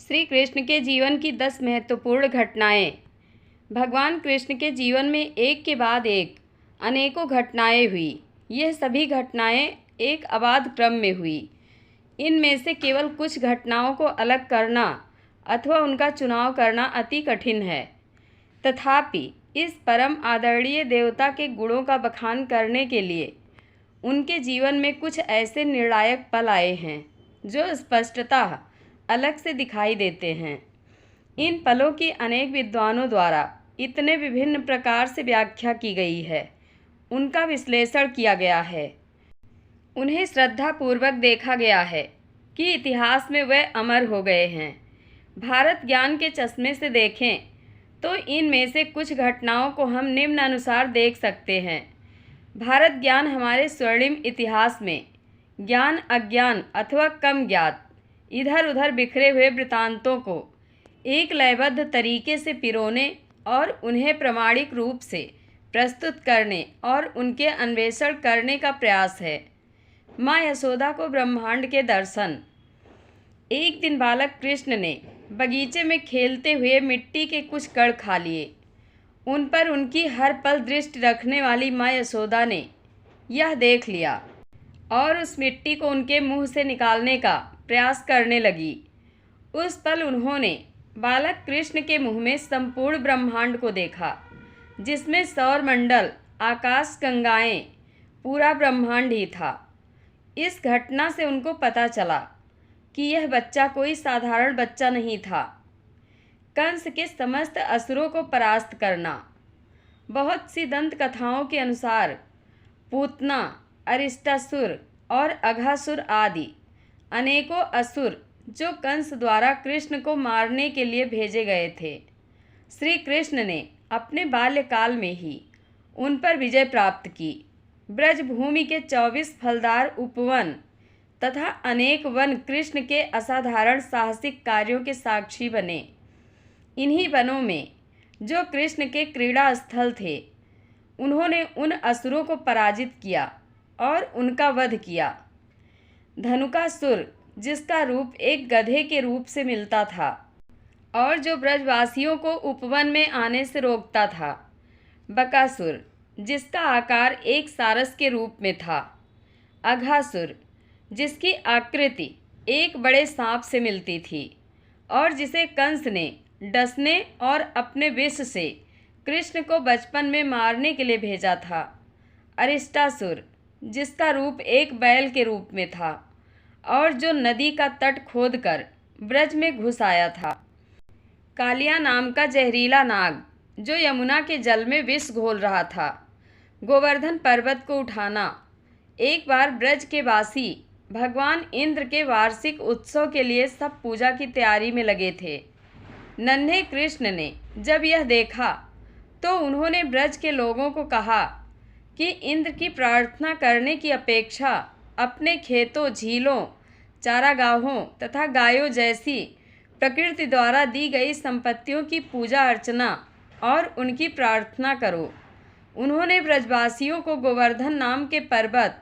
श्री कृष्ण के जीवन की 10 महत्वपूर्ण घटनाएं। भगवान कृष्ण के जीवन में एक के बाद एक अनेकों घटनाएं हुई। यह सभी घटनाएं एक अबाध क्रम में हुई। इनमें से केवल कुछ घटनाओं को अलग करना अथवा उनका चुनाव करना अति कठिन है। तथापि इस परम आदरणीय देवता के गुणों का बखान करने के लिए उनके जीवन में कुछ ऐसे निर्णायक पल आए हैं जो स्पष्टतः अलग से दिखाई देते हैं। इन पलों की अनेक विद्वानों द्वारा इतने विभिन्न प्रकार से व्याख्या की गई है, उनका विश्लेषण किया गया है, उन्हें श्रद्धापूर्वक देखा गया है कि इतिहास में वे अमर हो गए हैं। भारत ज्ञान के चश्मे से देखें तो इनमें से कुछ घटनाओं को हम निम्नानुसार देख सकते हैं। भारत ज्ञान हमारे स्वर्णिम इतिहास में ज्ञान, अज्ञान अथवा कम ज्ञात इधर उधर बिखरे हुए वृत्तांतों को एक लयबद्ध तरीके से पिरोने और उन्हें प्रामाणिक रूप से प्रस्तुत करने और उनके अन्वेषण करने का प्रयास है। माँ यशोदा को ब्रह्मांड के दर्शन। एक दिन बालक कृष्ण ने बगीचे में खेलते हुए मिट्टी के कुछ कण खा लिए। उन पर उनकी हर पल दृष्टि रखने वाली माँ यशोदा ने यह देख लिया और उस मिट्टी को उनके मुंह से निकालने का प्रयास करने लगी। उस पल उन्होंने बालक कृष्ण के मुंह में संपूर्ण ब्रह्मांड को देखा, जिसमें सौर मंडल, आकाश गंगाएं, पूरा ब्रह्मांड ही था। इस घटना से उनको पता चला कि यह बच्चा कोई साधारण बच्चा नहीं था। कंस के समस्त असुरों को परास्त करना। बहुत सी दंत कथाओं के अनुसार पूतना, अरिष्टासुर और अघासुर आदि अनेकों असुर जो कंस द्वारा कृष्ण को मारने के लिए भेजे गए थे, श्री कृष्ण ने अपने बाल्यकाल में ही उन पर विजय प्राप्त की। ब्रजभूमि के 24 फलदार उपवन तथा अनेक वन कृष्ण के असाधारण साहसिक कार्यों के साक्षी बने। इन्हीं वनों में जो कृष्ण के क्रीड़ा स्थल थे, उन्होंने उन असुरों को पराजित किया और उनका वध किया। धनुकासुर, जिसका रूप एक गधे के रूप से मिलता था और जो ब्रजवासियों को उपवन में आने से रोकता था। बकासुर, जिसका आकार एक सारस के रूप में था। अघासुर, जिसकी आकृति एक बड़े सांप से मिलती थी और जिसे कंस ने डसने और अपने विष से कृष्ण को बचपन में मारने के लिए भेजा था। अरिष्टासुर, जिसका रूप एक बैल के रूप में था और जो नदी का तट खोदकर ब्रज में घुस आया था। कालिया नाम का जहरीला नाग, जो यमुना के जल में विष घोल रहा था। गोवर्धन पर्वत को उठाना। एक बार ब्रज के वासी भगवान इंद्र के वार्षिक उत्सव के लिए सब पूजा की तैयारी में लगे थे। नन्हे कृष्ण ने जब यह देखा तो उन्होंने ब्रज के लोगों को कहा कि इंद्र की प्रार्थना करने की अपेक्षा अपने खेतों, झीलों, चारागाहों तथा गायों जैसी प्रकृति द्वारा दी गई संपत्तियों की पूजा अर्चना और उनकी प्रार्थना करो। उन्होंने ब्रजवासियों को गोवर्धन नाम के पर्वत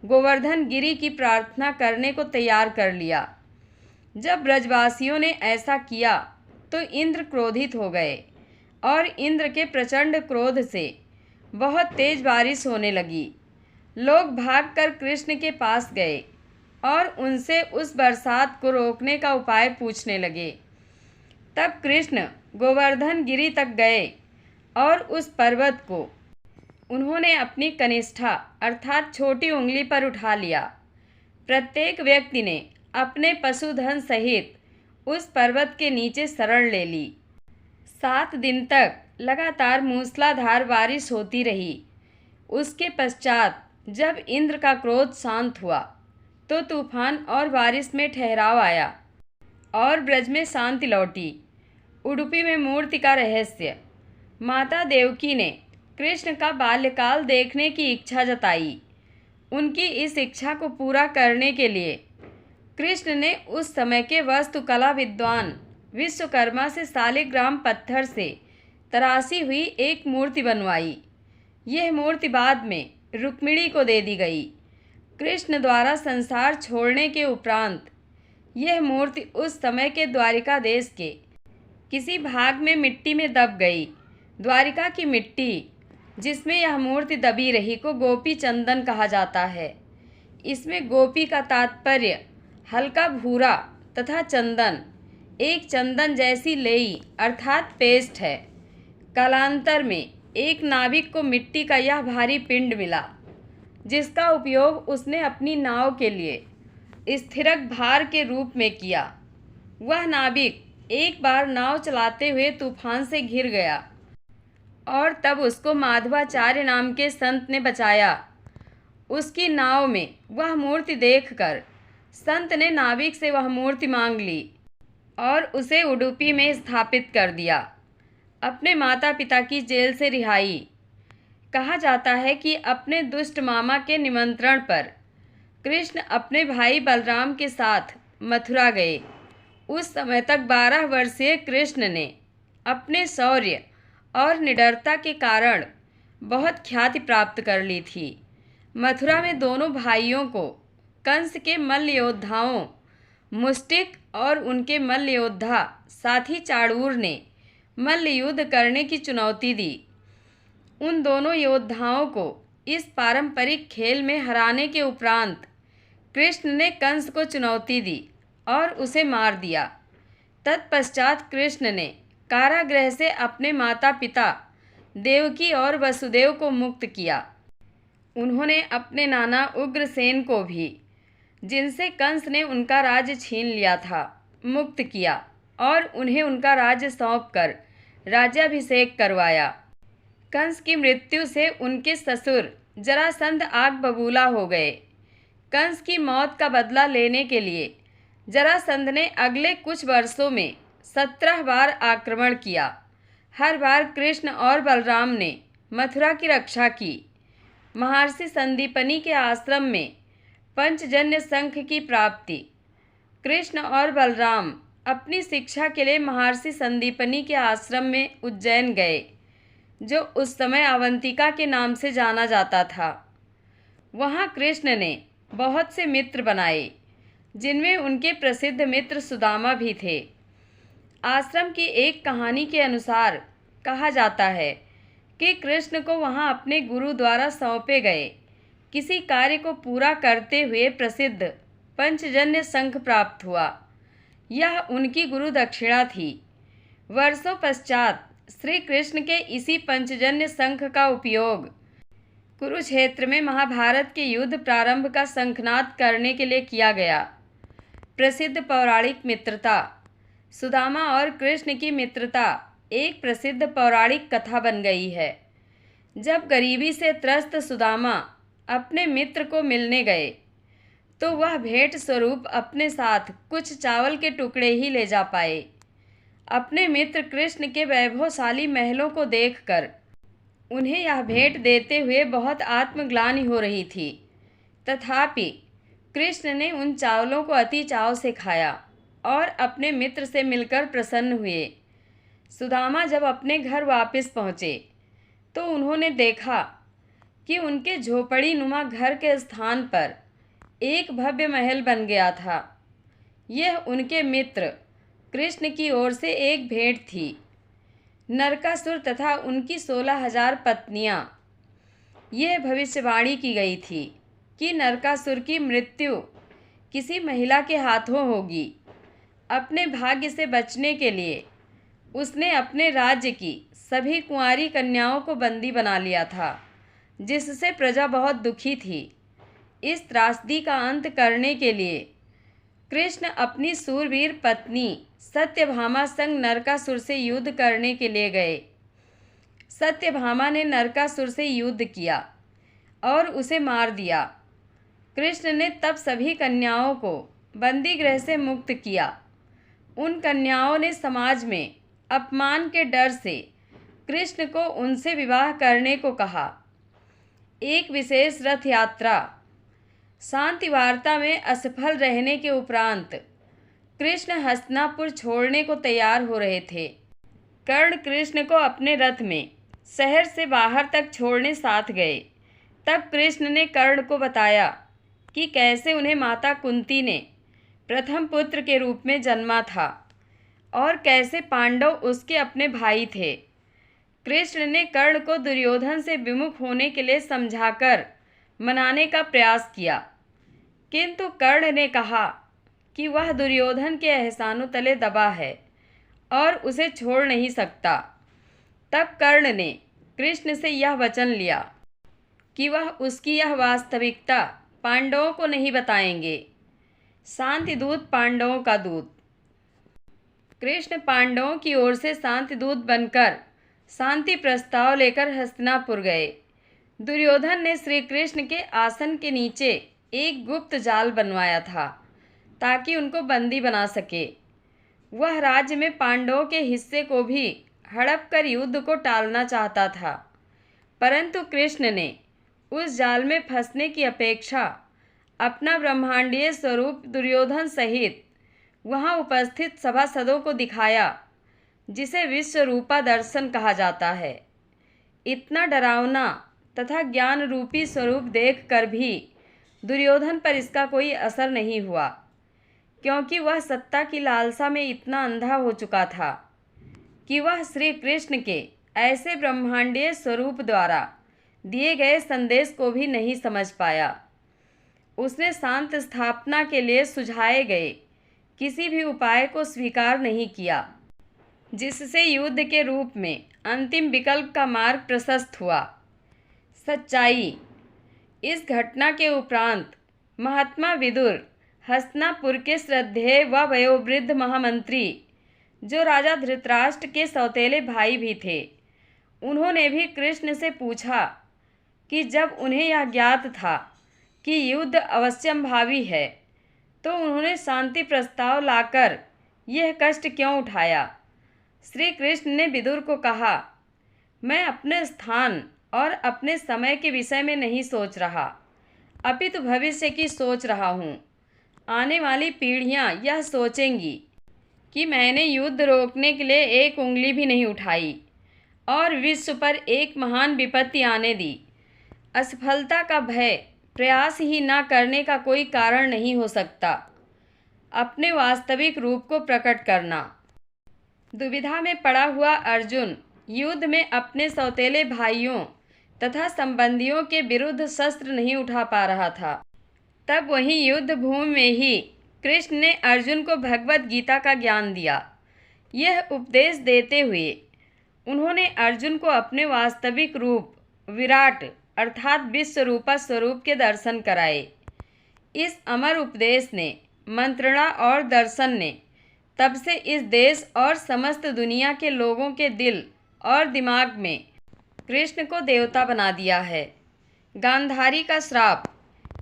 गोवर्धन गिरी की प्रार्थना करने को तैयार कर लिया। जब ब्रजवासियों ने ऐसा किया तो इंद्र क्रोधित हो गए और इंद्र के प्रचंड क्रोध से बहुत तेज बारिश होने लगी। लोग भागकर कृष्ण के पास गए और उनसे उस बरसात को रोकने का उपाय पूछने लगे। तब कृष्ण गोवर्धन गिरी तक गए और उस पर्वत को उन्होंने अपनी कनिष्ठा अर्थात छोटी उंगली पर उठा लिया। प्रत्येक व्यक्ति ने अपने पशुधन सहित उस पर्वत के नीचे शरण ले ली। 7 दिन तक लगातार मूसलाधार बारिश होती रही। उसके पश्चात जब इंद्र का क्रोध शांत हुआ तो तूफान और बारिश में ठहराव आया और ब्रज में शांति लौटी। उडुपी में मूर्ति का रहस्य। माता देवकी ने कृष्ण का बाल्यकाल देखने की इच्छा जताई। उनकी इस इच्छा को पूरा करने के लिए कृष्ण ने उस समय के वास्तुकला विद्वान विश्वकर्मा से शालिग्राम पत्थर से तराशी हुई एक मूर्ति बनवाई। यह मूर्ति बाद में रुक्मिणी को दे दी गई। कृष्ण द्वारा संसार छोड़ने के उपरांत यह मूर्ति उस समय के द्वारिका देश के किसी भाग में मिट्टी में दब गई। द्वारिका की मिट्टी जिसमें यह मूर्ति दबी रही को गोपी चंदन कहा जाता है। इसमें गोपी का तात्पर्य हल्का भूरा तथा चंदन एक चंदन जैसी लेई अर्थात पेस्ट है। कालांतर में एक नाविक को मिट्टी का यह भारी पिंड मिला, जिसका उपयोग उसने अपनी नाव के लिए स्थिरक भार के रूप में किया। वह नाविक एक बार नाव चलाते हुए तूफान से घिर गया और तब उसको माधवाचार्य नाम के संत ने बचाया। उसकी नाव में वह मूर्ति देखकर संत ने नाविक से वह मूर्ति मांग ली और उसे उडुपी में स्थापित कर दिया। अपने माता पिता की जेल से रिहाई। कहा जाता है कि अपने दुष्ट मामा के निमंत्रण पर कृष्ण अपने भाई बलराम के साथ मथुरा गए। उस समय तक 12 वर्षीय कृष्ण ने अपने शौर्य और निडरता के कारण बहुत ख्याति प्राप्त कर ली थी। मथुरा में दोनों भाइयों को कंस के मल्ल योद्धाओं मुष्टिक और उनके मल्ल योद्धा साथी चाणूर ने मल्ल युद्ध करने की चुनौती दी। उन दोनों योद्धाओं को इस पारंपरिक खेल में हराने के उपरांत कृष्ण ने कंस को चुनौती दी और उसे मार दिया। तत्पश्चात कृष्ण ने कारागृह से अपने माता पिता देवकी और वसुदेव को मुक्त किया। उन्होंने अपने नाना उग्रसेन को भी, जिनसे कंस ने उनका राज्य छीन लिया था, मुक्त किया और उन्हें उनका राज्य सौंपकर राज्याभिषेक करवाया। कंस की मृत्यु से उनके ससुर जरासंध आग बबूला हो गए। कंस की मौत का बदला लेने के लिए जरासंध ने अगले कुछ वर्षों में 17 बार आक्रमण किया। हर बार कृष्ण और बलराम ने मथुरा की रक्षा की। महर्षि संदीपनी के आश्रम में पंचजन्य शंख की प्राप्ति। कृष्ण और बलराम अपनी शिक्षा के लिए महर्षि संदीपनी के आश्रम में उज्जैन गए, जो उस समय अवंतिका के नाम से जाना जाता था। वहाँ कृष्ण ने बहुत से मित्र बनाए, जिनमें उनके प्रसिद्ध मित्र सुदामा भी थे। आश्रम की एक कहानी के अनुसार कहा जाता है कि कृष्ण को वहाँ अपने गुरु द्वारा सौंपे गए किसी कार्य को पूरा करते हुए प्रसिद्ध पंचजन्य शंख प्राप्त हुआ। यह उनकी गुरु दक्षिणा थी। वर्षों पश्चात श्री कृष्ण के इसी पंचजन्य शंख का उपयोग कुरुक्षेत्र में महाभारत के युद्ध प्रारंभ का शंखनाद करने के लिए किया गया। प्रसिद्ध पौराणिक मित्रता। सुदामा और कृष्ण की मित्रता एक प्रसिद्ध पौराणिक कथा बन गई है। जब गरीबी से त्रस्त सुदामा अपने मित्र को मिलने गए तो वह भेंट स्वरूप अपने साथ कुछ चावल के टुकड़े ही ले जा पाए। अपने मित्र कृष्ण के वैभवशाली महलों को देखकर उन्हें यह भेंट देते हुए बहुत आत्मग्लानि हो रही थी। तथापि कृष्ण ने उन चावलों को अति चाव से खाया और अपने मित्र से मिलकर प्रसन्न हुए। सुदामा जब अपने घर वापस पहुँचे तो उन्होंने देखा कि उनके झोपड़ी नुमा घर के स्थान पर एक भव्य महल बन गया था। यह उनके मित्र कृष्ण की ओर से एक भेंट थी। नरकासुर तथा उनकी 16,000 पत्नियां। यह भविष्यवाणी की गई थी कि नरकासुर की मृत्यु किसी महिला के हाथों होगी। अपने भाग्य से बचने के लिए उसने अपने राज्य की सभी कुंवारी कन्याओं को बंदी बना लिया था, जिससे प्रजा बहुत दुखी थी। इस त्रासदी का अंत करने के लिए कृष्ण अपनी शूरवीर पत्नी सत्यभामा संग नरकासुर से युद्ध करने के लिए गए। सत्यभामा ने नरकासुर से युद्ध किया और उसे मार दिया। कृष्ण ने तब सभी कन्याओं को बंदी गृह से मुक्त किया। उन कन्याओं ने समाज में अपमान के डर से कृष्ण को उनसे विवाह करने को कहा। एक विशेष रथ यात्रा शांति वार्ता में असफल रहने के उपरांत कृष्ण हस्तिनापुर छोड़ने को तैयार हो रहे थे। कर्ण कृष्ण को अपने रथ में शहर से बाहर तक छोड़ने साथ गए। तब कृष्ण ने कर्ण को बताया कि कैसे उन्हें माता कुंती ने प्रथम पुत्र के रूप में जन्मा था और कैसे पांडव उसके अपने भाई थे। कृष्ण ने कर्ण को दुर्योधन से विमुख होने के लिए समझाकर मनाने का प्रयास किया, किंतु कर्ण ने कहा कि वह दुर्योधन के एहसानों तले दबा है और उसे छोड़ नहीं सकता। तब कर्ण ने कृष्ण से यह वचन लिया कि वह उसकी यह वास्तविकता पांडवों को नहीं बताएंगे। शांति दूत पांडवों का दूत। कृष्ण पांडवों की ओर से शांति दूत बनकर शांति प्रस्ताव लेकर हस्तिनापुर गए। दुर्योधन ने श्री कृष्ण के आसन के नीचे एक गुप्त जाल बनवाया था ताकि उनको बंदी बना सके। वह राज्य में पांडवों के हिस्से को भी हड़प कर युद्ध को टालना चाहता था, परंतु कृष्ण ने उस जाल में फंसने की अपेक्षा अपना ब्रह्मांडीय स्वरूप दुर्योधन सहित वहां उपस्थित सभासदों को दिखाया, जिसे विश्वरूपा दर्शन कहा जाता है। इतना डरावना तथा ज्ञान रूपी स्वरूप देखकर भी दुर्योधन पर इसका कोई असर नहीं हुआ, क्योंकि वह सत्ता की लालसा में इतना अंधा हो चुका था कि वह श्री कृष्ण के ऐसे ब्रह्मांडीय स्वरूप द्वारा दिए गए संदेश को भी नहीं समझ पाया। उसने शांत स्थापना के लिए सुझाए गए किसी भी उपाय को स्वीकार नहीं किया, जिससे युद्ध के रूप में अंतिम विकल्प का मार्ग प्रशस्त हुआ। सच्चाई। इस घटना के उपरांत महात्मा विदुर हस्तिनापुर के श्रद्धेय व वयोवृद्ध महामंत्री, जो राजा धृतराष्ट्र के सौतेले भाई भी थे, उन्होंने भी कृष्ण से पूछा कि जब उन्हें यह ज्ञात था कि युद्ध अवश्यंभावी है, तो उन्होंने शांति प्रस्ताव लाकर यह कष्ट क्यों उठाया। श्री कृष्ण ने विदुर को कहा, मैं अपने स्थान और अपने समय के विषय में नहीं सोच रहा, अपितु भविष्य की सोच रहा हूँ। आने वाली पीढ़ियाँ यह सोचेंगी कि मैंने युद्ध रोकने के लिए एक उंगली भी नहीं उठाई और विश्व पर एक महान विपत्ति आने दी। असफलता का भय प्रयास ही न करने का कोई कारण नहीं हो सकता। अपने वास्तविक रूप को प्रकट करना। दुविधा में पड़ा हुआ अर्जुन युद्ध में अपने सौतेले भाइयों तथा संबंधियों के विरुद्ध शस्त्र नहीं उठा पा रहा था। तब वहीं युद्ध भूमि में ही कृष्ण ने अर्जुन को भगवत गीता का ज्ञान दिया। यह उपदेश देते हुए उन्होंने अर्जुन को अपने वास्तविक रूप विराट अर्थात विश्वरूपा स्वरूप के दर्शन कराए। इस अमर उपदेश ने, मंत्रणा और दर्शन ने तब से इस देश और समस्त दुनिया के लोगों के दिल और दिमाग में कृष्ण को देवता बना दिया है। गांधारी का श्राप।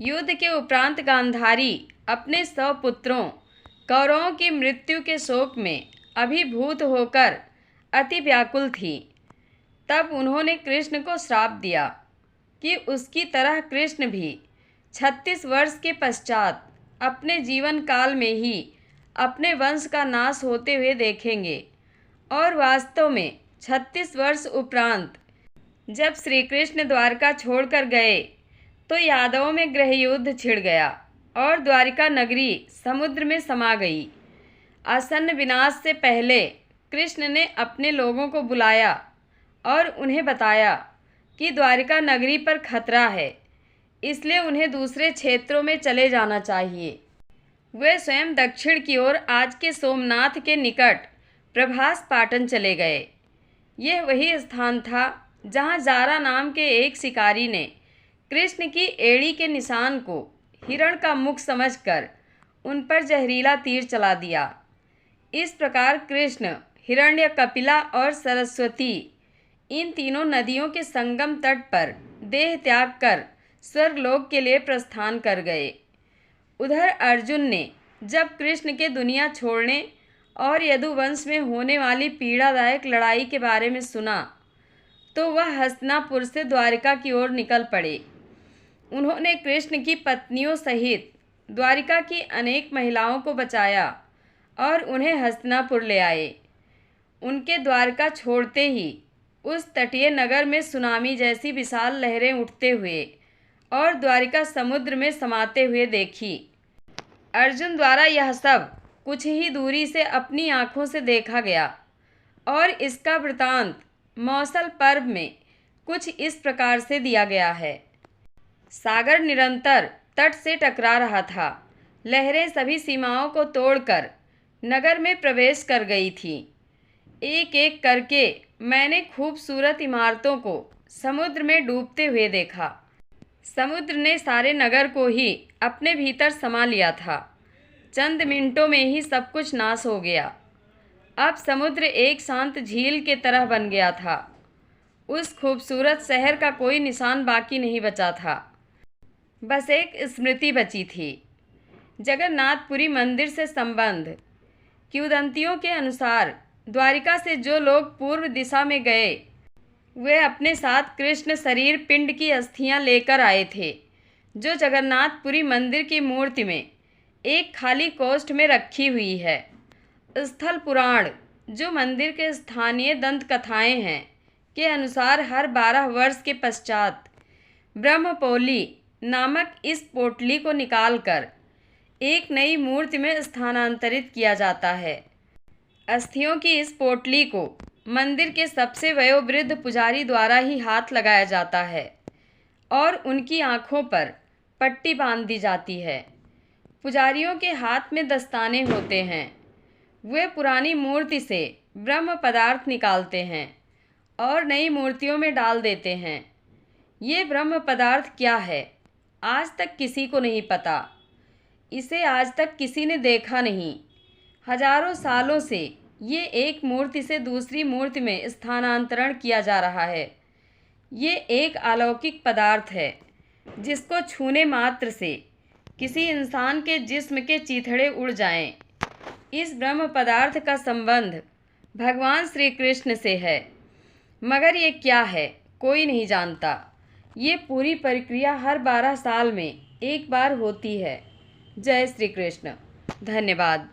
युद्ध के उपरांत गांधारी अपने 100 पुत्रों कौरवों की मृत्यु के शोक में अभिभूत होकर अति व्याकुल थी। तब उन्होंने कृष्ण को श्राप दिया कि उसकी तरह कृष्ण भी 36 वर्ष के पश्चात अपने जीवन काल में ही अपने वंश का नाश होते हुए देखेंगे। और वास्तव में 36 वर्ष उपरांत जब श्री कृष्ण द्वारका छोड़कर गए तो यादवों में गृहयुद्ध छिड़ गया और द्वारिका नगरी समुद्र में समा गई। आसन्न विनाश से पहले कृष्ण ने अपने लोगों को बुलाया और उन्हें बताया कि द्वारिका नगरी पर खतरा है, इसलिए उन्हें दूसरे क्षेत्रों में चले जाना चाहिए। वे स्वयं दक्षिण की ओर आज के सोमनाथ के निकट प्रभास पाटन चले गए। यह वही स्थान था जहाँ जारा नाम के एक शिकारी ने कृष्ण की एड़ी के निशान को हिरण का मुख समझकर उन पर जहरीला तीर चला दिया। इस प्रकार कृष्ण हिरण्यकपिला और सरस्वती इन तीनों नदियों के संगम तट पर देह त्याग कर स्वर्गलोक के लिए प्रस्थान कर गए। उधर अर्जुन ने जब कृष्ण के दुनिया छोड़ने और यदुवंश में होने वाली पीड़ादायक लड़ाई के बारे में सुना तो वह हस्तिनापुर से द्वारिका की ओर निकल पड़े। उन्होंने कृष्ण की पत्नियों सहित द्वारिका की अनेक महिलाओं को बचाया और उन्हें हस्तिनापुर ले आए। उनके द्वारका छोड़ते ही उस तटीय नगर में सुनामी जैसी विशाल लहरें उठते हुए और द्वारिका समुद्र में समाते हुए देखी। अर्जुन द्वारा यह सब कुछ ही दूरी से अपनी आँखों से देखा गया और इसका वृतांत मौसल पर्व में कुछ इस प्रकार से दिया गया है। सागर निरंतर तट से टकरा रहा था। लहरें सभी सीमाओं को तोड़कर नगर में प्रवेश कर गई थी। एक एक करके मैंने खूबसूरत इमारतों को समुद्र में डूबते हुए देखा। समुद्र ने सारे नगर को ही अपने भीतर समा लिया था। चंद मिनटों में ही सब कुछ नाश हो गया। अब समुद्र एक शांत झील के तरह बन गया था। उस खूबसूरत शहर का कोई निशान बाकी नहीं बचा था। बस एक स्मृति बची थी। जगन्नाथपुरी मंदिर से संबंध। किंवदंतियों के अनुसार द्वारिका से जो लोग पूर्व दिशा में गए वे अपने साथ कृष्ण शरीर पिंड की अस्थियां लेकर आए थे, जो जगन्नाथपुरी मंदिर की मूर्ति में एक खाली कोष्ठ में रखी हुई है। स्थल पुराण, जो मंदिर के स्थानीय दंत कथाएँ हैं, के अनुसार हर 12 वर्ष के पश्चात ब्रह्मपोली नामक इस पोटली को निकालकर एक नई मूर्ति में स्थानांतरित किया जाता है। अस्थियों की इस पोटली को मंदिर के सबसे वयोवृद्ध पुजारी द्वारा ही हाथ लगाया जाता है और उनकी आँखों पर पट्टी बांध दी जाती है। पुजारियों के हाथ में दस्ताने होते हैं। वे पुरानी मूर्ति से ब्रह्म पदार्थ निकालते हैं और नई मूर्तियों में डाल देते हैं। ये ब्रह्म पदार्थ क्या है, आज तक किसी को नहीं पता। इसे आज तक किसी ने देखा नहीं। हजारों सालों से ये एक मूर्ति से दूसरी मूर्ति में स्थानांतरण किया जा रहा है। ये एक अलौकिक पदार्थ है जिसको छूने मात्र से किसी इंसान के जिस्म के चीथड़े उड़ जाएं। इस ब्रह्म पदार्थ का संबंध भगवान श्री कृष्ण से है, मगर ये क्या है कोई नहीं जानता। ये पूरी प्रक्रिया हर 12 साल में एक बार होती है। जय श्री कृष्ण। धन्यवाद।